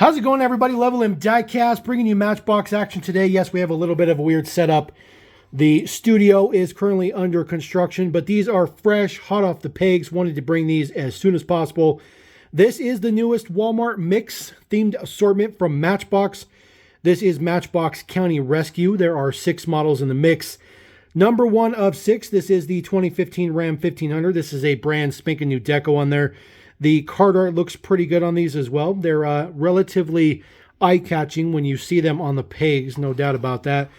How's it going, everybody? Level M Diecast bringing you Matchbox action today. Yes, we have a little bit of a weird setup. The studio is currently under construction, but these are fresh, hot off the pegs. Wanted to bring these as soon as possible. This is the newest Walmart mix themed assortment from Matchbox. This is Matchbox County Rescue. There are 6 models in the mix. Number 1 of 6, this is the 2015 Ram 1500. This is a brand spanking new deco on there. The card art looks pretty good on these as well. They're relatively eye-catching when you see them on the pegs, no doubt about that.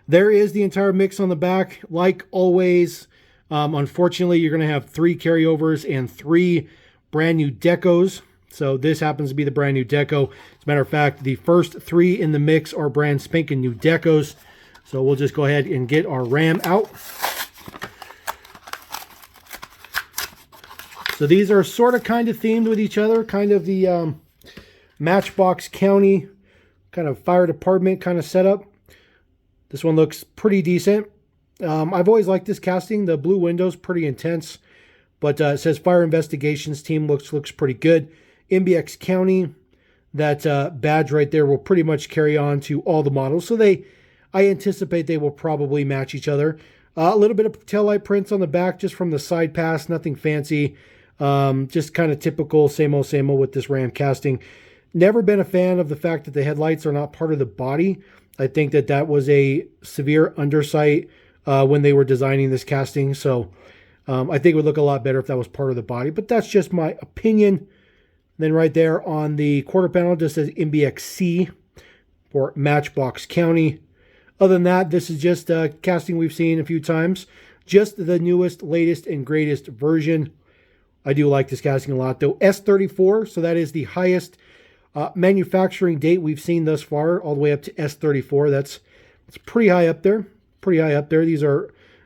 There is the entire mix on the back. Like always, unfortunately, you're going to have 3 carryovers and 3 brand new decos. So this happens to be the brand new deco. As a matter of fact, the first 3 in the mix are brand spanking new decos. So we'll just go ahead and get our Ram out. So these are sort of kind of themed with each other, kind of the Matchbox County kind of fire department kind of setup. This one looks pretty decent. I've always liked this casting. The blue window's pretty intense, but it says Fire Investigations Team looks pretty good. MBX County, that badge right there will pretty much carry on to all the models. So I anticipate they will probably match each other. A little bit of taillight prints on the back just from the side pass, nothing fancy. Just kind of typical same old with this Ram casting. Never been a fan of the fact that the headlights are not part of the body. I think that was a severe undersight when they were designing this casting. So I think it would look a lot better if that was part of the body, but that's just my opinion. Then right there on the quarter panel just says MBXC for Matchbox County. Other than that, this is just a casting we've seen a few times. Just the newest, latest, and greatest version. I do like this casting a lot, though. S34, so that is the highest manufacturing date we've seen thus far, all the way up to S34. That's pretty high up there. Pretty high up there. These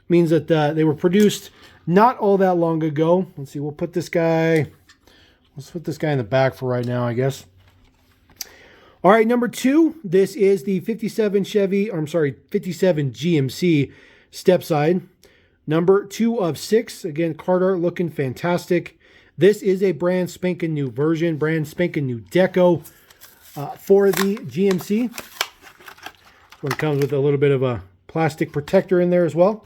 means that they were produced not all that long ago. Let's see. Let's put this guy in the back for right now, I guess. All right, number 2. This is the 57 GMC step side. Number 2 of 6. Again, card art looking fantastic. This is a brand spanking new version, brand spanking new deco for the GMC. This one comes with a little bit of a plastic protector in there as well.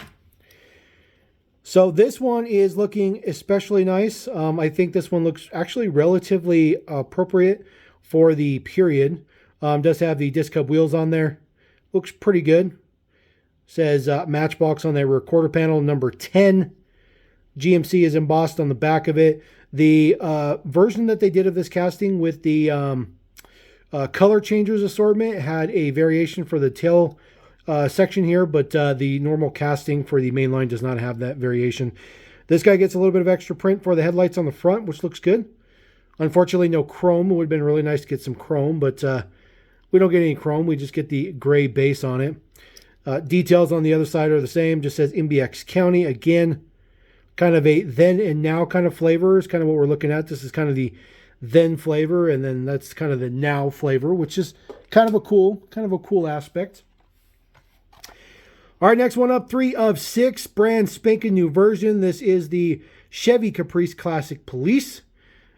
So this one is looking especially nice. I think this one looks actually relatively appropriate for the period. Does have the disc hub wheels on there. Looks pretty good. Says Matchbox on their quarter panel, number 10. GMC is embossed on the back of it. The version that they did of this casting with the color changers assortment had a variation for the tail section here, but the normal casting for the main line does not have that variation. This guy gets a little bit of extra print for the headlights on the front, which looks good. Unfortunately, no chrome. It would have been really nice to get some chrome, but we don't get any chrome. We just get the gray base on it. Details on the other side are the same. Just says MBX County. Again, kind of a then and now kind of flavor is kind of what we're looking at. This is kind of the then flavor, and then that's kind of the now flavor, which is kind of a cool aspect. All right, next one up, 3 of 6, brand spanking new version. This is the Chevy Caprice Classic Police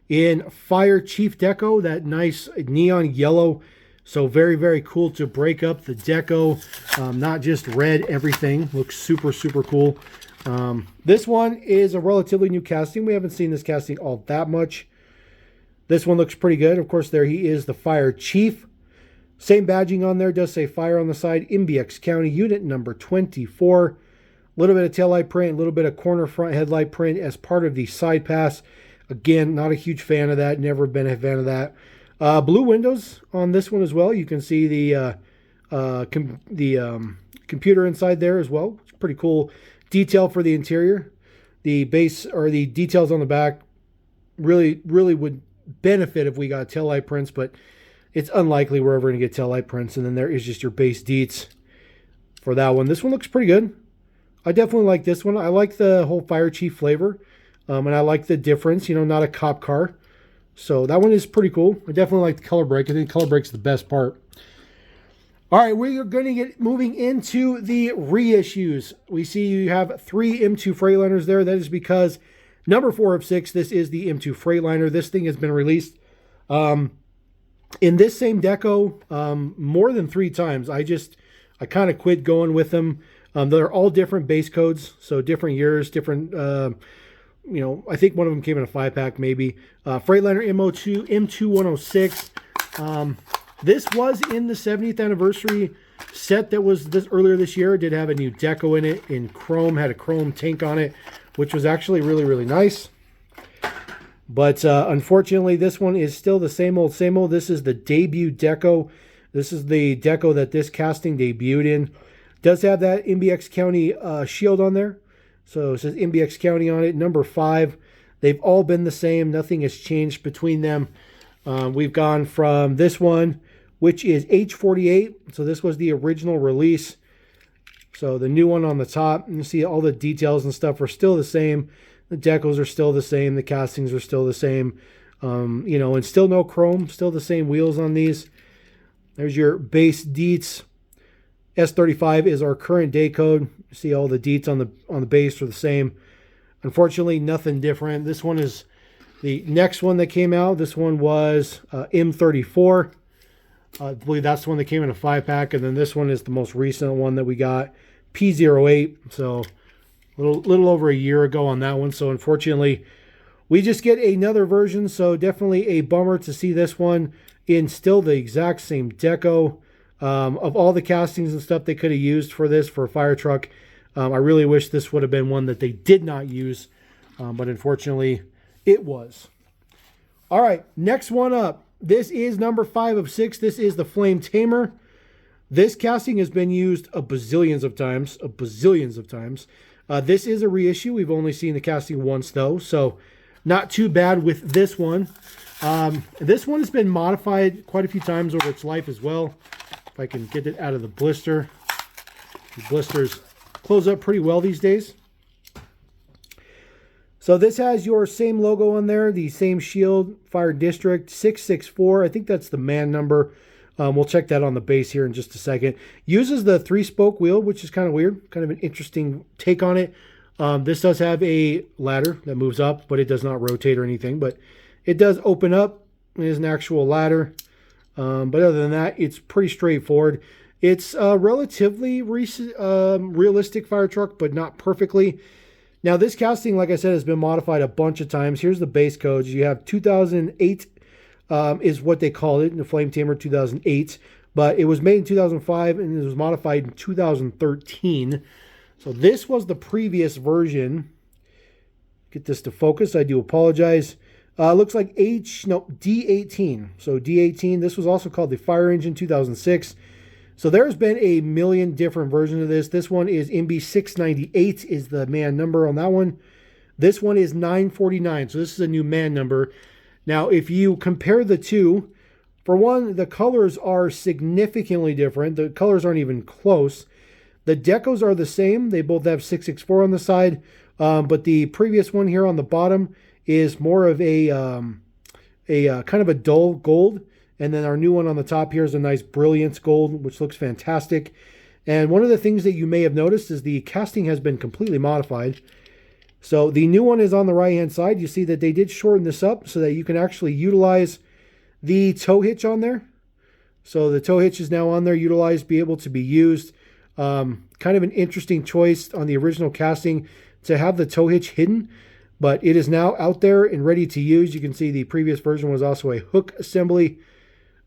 in Fire Chief deco, that nice neon yellow. So very, very cool to break up the deco, not just red, everything. Looks super, super cool. This one is a relatively new casting. We haven't seen this casting all that much. This one looks pretty good. Of course, there he is, the Fire Chief. Same badging on there, does say Fire on the side. MBX County, unit number 24. A little bit of taillight print, a little bit of corner front headlight print as part of the side pass. Again, not a huge fan of that. Never been a fan of that. Blue windows on this one as well. You can see the computer inside there as well. It's pretty cool detail for the interior. The base or the details on the back really would benefit if we got taillight prints, but it's unlikely we're ever going to get taillight prints. And then there is just your base deets for that one. This one looks pretty good. I definitely like this one. I like the whole Fire Chief flavor, and I like the difference. You know, not a cop car. So that one is pretty cool. I definitely like the color break. I think color break's the best part. All right, we're going to get moving into the reissues. We see you have 3 M2 Freightliners there. That is because number 4 of 6, this is the M2 Freightliner. This thing has been released In this same deco, more than 3 times. I kind of quit going with them. They're all different base codes, so different years, different. I think one of them came in a 5-pack, maybe. Freightliner M2106. This was in the 70th anniversary set that was earlier this year. It did have a new deco in it in chrome, had a chrome tank on it, which was actually really, really nice. But unfortunately, this one is still the same old, same old. This is the debut deco. This is the deco that this casting debuted in. Does have that MBX County shield on there. So it says MBX County on it, number 5. They've all been the same. Nothing has changed between them. We've gone from this one, which is H48. So this was the original release. So the new one on the top, you see all the details and stuff are still the same. The decals are still the same. The castings are still the same. And still no chrome. Still the same wheels on these. There's your base deets. S35 is our current day code. You see all the deets on the base are the same. Unfortunately, nothing different. This one is the next one that came out. This one was M34. I believe that's the one that came in a 5-pack. And then this one is the most recent one that we got, P08. So a little over a year ago on that one. So unfortunately, we just get another version. So definitely a bummer to see this one in still the exact same deco. Of all the castings and stuff they could have used for this, for a fire truck, I really wish this would have been one that they did not use. But unfortunately, it was. All right, next one up. This is number 5 of 6. This is the Flame Tamer. This casting has been used a bazillions of times. This is a reissue. We've only seen the casting once, though, so not too bad with this one. This one has been modified quite a few times over its life as well. If I can get it out of the blister. The blisters close up pretty well these days. So this has your same logo on there, the same shield, Fire District 664. I think that's the man number. We'll check that on the base here in just a second. Uses the 3-spoke wheel, which is kind of weird. Kind of an interesting take on it. This does have a ladder that moves up, but it does not rotate or anything. But it does open up. It is an actual ladder. But other than that, it's pretty straightforward. It's a relatively realistic fire truck, but not perfectly. Now, this casting, like I said, has been modified a bunch of times. Here's the base codes. You have 2008 is what they called it, the Flame Tamer 2008. But it was made in 2005, and it was modified in 2013. So this was the previous version. Get this to focus. I do apologize. Looks like D18. So D18, this was also called the Fire Engine 2006. So there's been a million different versions of this. This one is MB698 is the man number on that one. This one is 949. So this is a new man number. Now, if you compare the two, for one, the colors are significantly different. The colors aren't even close. The decos are the same. They both have 664 on the side. But the previous one here on the bottom is more of a kind of a dull gold. And then our new one on the top here is a nice brilliance gold, which looks fantastic. And one of the things that you may have noticed is the casting has been completely modified. So the new one is on the right-hand side. You see that they did shorten this up so that you can actually utilize the tow hitch on there. So the tow hitch is now on there, utilized, be able to be used. Kind of an interesting choice on the original casting to have the tow hitch hidden. But it is now out there and ready to use. You can see the previous version was also a hook assembly.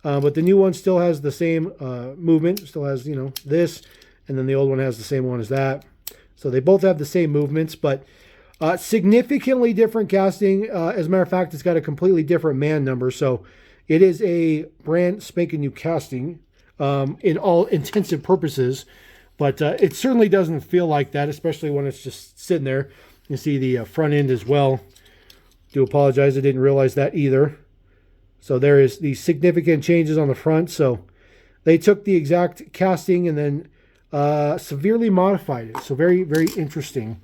But the new one still has the same movement. Still has, this. And then the old one has the same one as that. So they both have the same movements. But significantly different casting. As a matter of fact, it's got a completely different man number. So it is a brand spanking new casting in all intents and purposes. But it certainly doesn't feel like that, especially when it's just sitting there. You see the front end as well. Do apologize, I didn't realize that either. So there is the significant changes on the front. So they took the exact casting and then severely modified it. So very, very interesting.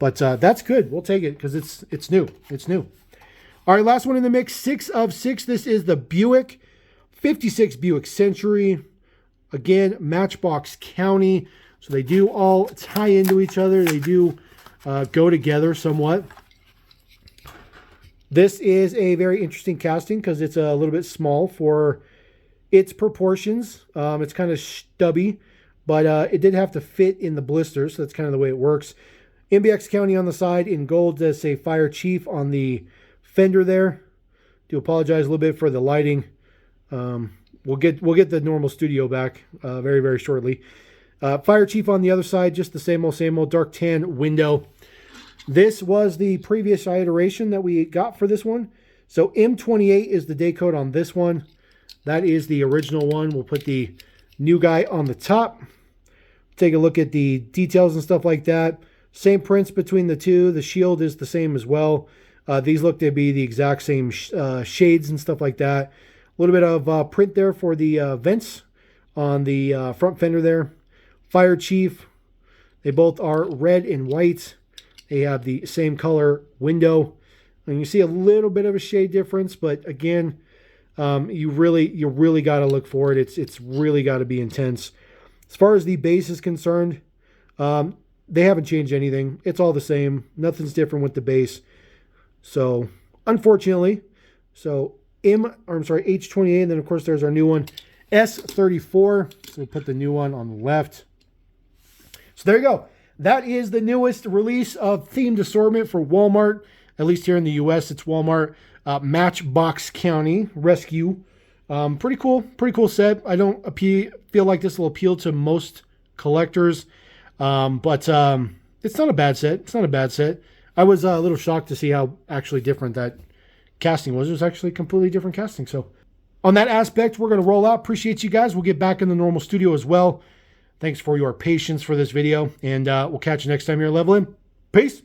But that's good. We'll take it because it's new. It's new. All right, last one in the mix, 6 of 6. This is the Buick 56 Buick Century. Again, Matchbox County. So they do all tie into each other. They do go together somewhat. This is a very interesting casting because it's a little bit small for its proportions. It's kind of stubby, but it did have to fit in the blister, so that's kind of the way it works. MBX County on the side in gold does say Fire Chief on the fender there. Do apologize a little bit for the lighting. We'll get the normal studio back very, very shortly. Fire Chief on the other side, just the same old dark tan window. This was the previous iteration that we got for this one. So M28 is the day code on this one. That is the original one. We'll put the new guy on the top. Take a look at the details and stuff like that. Same prints between the two. The shield is the same as well. These look to be the exact same shades and stuff like that. A little bit of print there for the vents on the front fender there. Fire Chief. They both are red and white. They have the same color window. And you see a little bit of a shade difference, but again, you really got to look for it. It's really got to be intense. As far as the base is concerned, they haven't changed anything. It's all the same. Nothing's different with the base. So, unfortunately, H28, and then of course there's our new one, S34. So we'll put the new one on the left. So there you go. That is the newest release of themed assortment for Walmart. At least here in the U.S., it's Walmart Matchbox County Rescue. Pretty cool set. I don't feel like this will appeal to most collectors, but it's not a bad set. I was a little shocked to see how actually different that casting was. It was actually a completely different casting. So on that aspect, we're going to roll out. Appreciate you guys. We'll get back in the normal studio as well. Thanks for your patience for this video, and we'll catch you next time here at Level In. Peace.